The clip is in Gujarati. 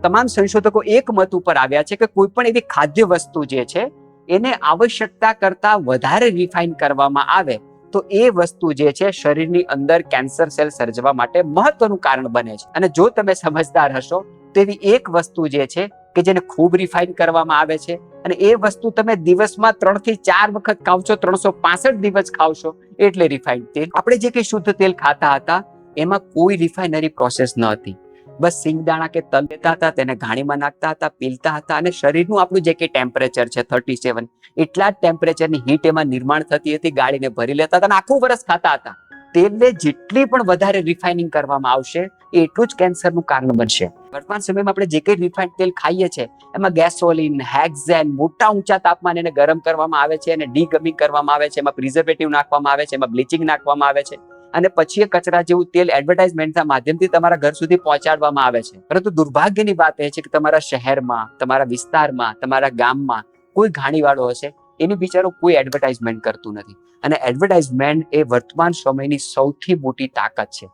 તમામ સંશોધકો એક મત ઉપર આવ્યા છે કે કોઈ પણ એવી ખાદ્ય વસ્તુ જે છે એને આવશ્યકતા કરતા વધારે રિફાઇન કરવામાં આવે તો એ વસ્તુ જે છે શરીરની અંદર કેન્સર સેલ સર્જવા માટે મહત્વનું કારણ બને છે. અને જો તમે સમજદાર હશો તો એવી એક વસ્તુ જે છે કે જેને ખૂબ રિફાઇન કરવામાં આવે છે અને એ વસ્તુ તમે દિવસમાં 3 થી 4 વખત ખાવ છો, 365 દિવસ ખાવશો એટલે રિફાઇન તેલ. આપણે જે કંઈ શુદ્ધ તેલ ખાતા હતા એમાં કોઈ રિફાઇનરી પ્રોસેસ ન હતી. બસ સિંગદાણા કે તલ લેતા હતા, તેને ઘાણીમાં નાખતા હતા, પીલતા હતા અને શરીરનું આપણું જે કંઈ ટેમ્પરેચર છે 37 એટલા જ ટેમ્પરેચરની હીટ એમાં નિર્માણ થતી હતી, ગાળીને ભરી લેતા હતા અને આખું વર્ષ ખાતા હતા. તેલને જેટલી પણ વધારે રિફાઇનિંગ કરવામાં આવશે એટલું જ કેન્સરનું કારણ બનશે. વર્તમાન સમયમાં આપણે જે કંઈ રિફાઇન્ડ તેલ ખાઈએ છીએ એમાં ગેસોલિન, હેક્ઝેન મોટા ઊંચા તાપમાને એને ગરમ કરવામાં આવે છે અને ડીગમિંગ કરવામાં આવે છે, એમાં પ્રિઝર્વેટિવ નાખવામાં આવે છે, એમાં બ્લીચિંગ નાખવામાં આવે છે અને પછી એ કચરા જેવું તેલ એડવર્ટાઇઝમેન્ટના માધ્યમથી તમારા ઘર સુધી પહોંચાડવામાં આવે છે. પરંતુ દુર્ભાગ્યની વાત એ છે કે તમારા શહેરમાં, તમારા વિસ્તારમાં, તમારા ગામમાં કોઈ ઘાણીવાળો હશે, એની બિચારો કોઈ એડવર્ટાઇઝમેન્ટ કરતું નથી. અને એડવર્ટાઇઝમેન્ટ એ વર્તમાન સમયની સૌથી મોટી તાકાત છે.